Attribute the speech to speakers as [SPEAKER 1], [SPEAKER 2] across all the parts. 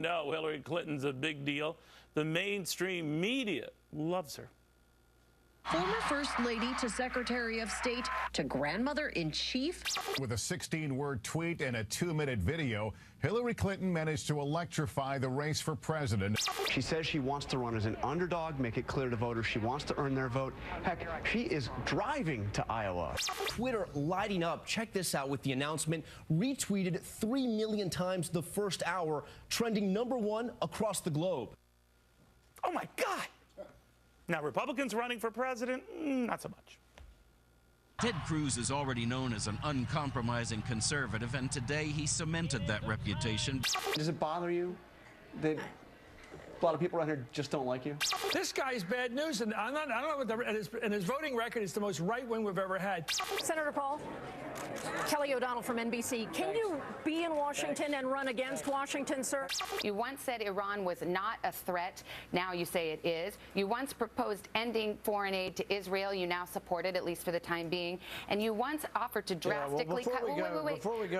[SPEAKER 1] No, Hillary Clinton's a big deal. The mainstream media loves her.
[SPEAKER 2] Former First Lady to Secretary of State to Grandmother-in-Chief.
[SPEAKER 3] With a 16-word tweet and a 2-minute video, Hillary Clinton managed to electrify the race for president.
[SPEAKER 4] She says she wants to run as an underdog, make it clear to voters she wants to earn their vote. Heck, she is driving to Iowa.
[SPEAKER 5] Twitter lighting up. Check this out with the announcement. Retweeted 3 million times the first hour, trending #1 across the globe.
[SPEAKER 1] Oh, my God. Now, Republicans running for president, not so much.
[SPEAKER 6] Ted Cruz is already known as an uncompromising conservative, and today he cemented that reputation.
[SPEAKER 4] Does it bother you that a lot of people around here just don't like you?
[SPEAKER 7] This guy's bad news, and I don't know what and his voting record is the most right-wing we've ever had.
[SPEAKER 8] Senator Paul, Kelly O'Donnell from NBC. Can you be in Washington and run against Washington, sir?
[SPEAKER 9] You once said Iran was not a threat. Now you say it is. You once proposed ending foreign aid to Israel. You now support it, at least for the time being. And you once offered to drastically cut.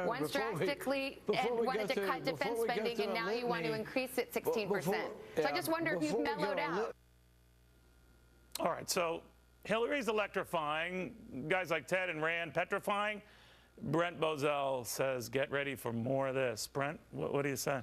[SPEAKER 9] Once drastically and wanted to cut defense spending, and now you want to increase it 16%. So I just wonder if you've mellowed out.
[SPEAKER 1] All right, so Hillary's electrifying. Guys like Ted and Rand petrifying. Brent Bozell says, get ready for more of this. Brent, what do you say?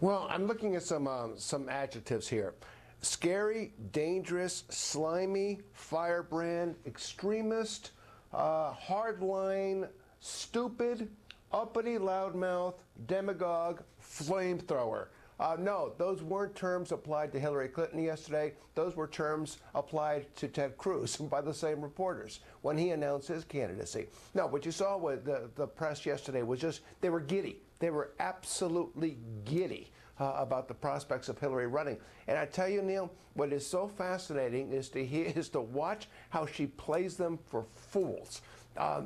[SPEAKER 10] Well, I'm looking at some adjectives here. Scary, dangerous, slimy, firebrand, extremist, hardline, stupid, uppity, loudmouth, demagogue, flamethrower. No, those weren't terms applied to Hillary Clinton yesterday. Those were terms applied to Ted Cruz by the same reporters when he announced his candidacy. No, what you saw with the press yesterday was just, they were giddy. They were absolutely giddy about the prospects of Hillary running. And I tell you, Neil, what is so fascinating is to watch how she plays them for fools.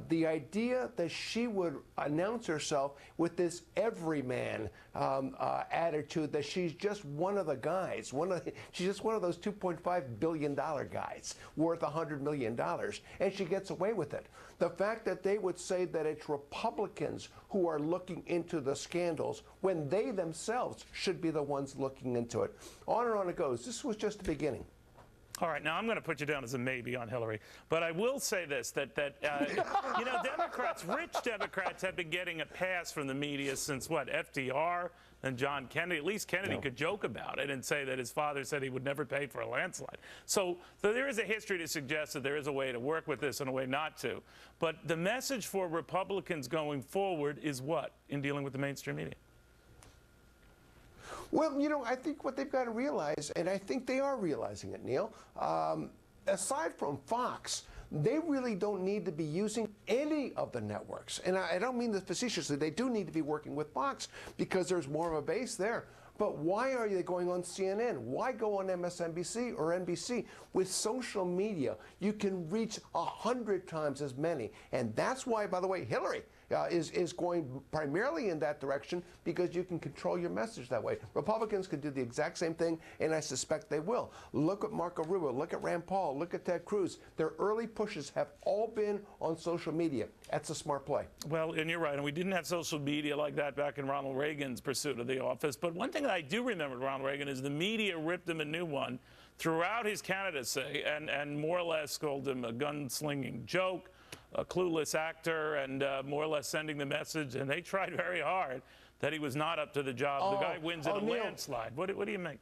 [SPEAKER 10] The idea that she would announce herself with this everyman attitude, that she's just one of the guys, she's just one of those $2.5 billion guys worth $100 million, and she gets away with it. The fact that they would say that it's Republicans who are looking into the scandals when they themselves should be the ones looking into it. On and on it goes. This was just the beginning.
[SPEAKER 1] All right, now I'm going to put you down as a maybe on Hillary, but I will say this, that you know, Democrats, rich Democrats have been getting a pass from the media since, what, FDR and John Kennedy. At least Kennedy could joke about it and say that his father said he would never pay for a landslide. So there is a history to suggest that there is a way to work with this and a way not to. But the message for Republicans going forward is what in dealing with the mainstream media?
[SPEAKER 10] Well, you know, I think what they've got to realize, and I think they are realizing it, Neil, aside from Fox, they really don't need to be using any of the networks. And I don't mean this facetiously. They do need to be working with Fox because there's more of a base there. But why are they going on CNN? Why go on MSNBC or NBC? With social media, you can reach 100 times as many. And that's why, by the way, Hillary is going primarily in that direction, because you can control your message that way. Republicans can do the exact same thing, and I suspect they will. Look at Marco Rubio, look at Rand Paul, look at Ted Cruz. Their early pushes have all been on social media. That's a smart play.
[SPEAKER 1] Well, and you're right, and we didn't have social media like that back in Ronald Reagan's pursuit of the office. But one thing that I do remember with Ronald Reagan is the media ripped him a new one throughout his candidacy and more or less called him a gunslinging joke, a clueless actor, and more or less sending the message. And they tried very hard that he was not up to the job. The guy wins in a landslide. What do you make?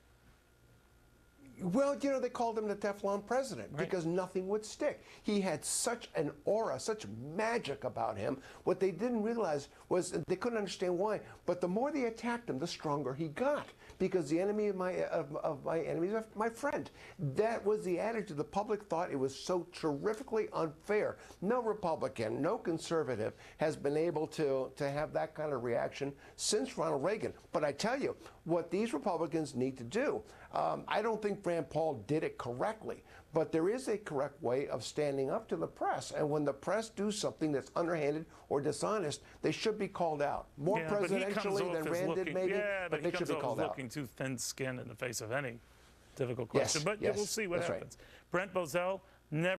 [SPEAKER 10] Well, you know, they called him the Teflon president because nothing would stick. He had such an aura, such magic about him. What they didn't realize was they couldn't understand why. But the more they attacked him, the stronger he got. Because the enemy of my enemy is my friend. That was the attitude. The public thought it was so terrifically unfair. No Republican, no conservative has been able to have that kind of reaction since Ronald Reagan. But I tell you, what these Republicans need to do, I don't think Rand Paul did it correctly, but there is a correct way of standing up to the press. And when the press do something that's underhanded or dishonest, they should be called out. More presidentially than Rand did, maybe, but they should be called out.
[SPEAKER 1] Looking too thin-skinned in the face of any difficult question.
[SPEAKER 10] Yes,
[SPEAKER 1] but we'll see what happens. Brent Bozell, never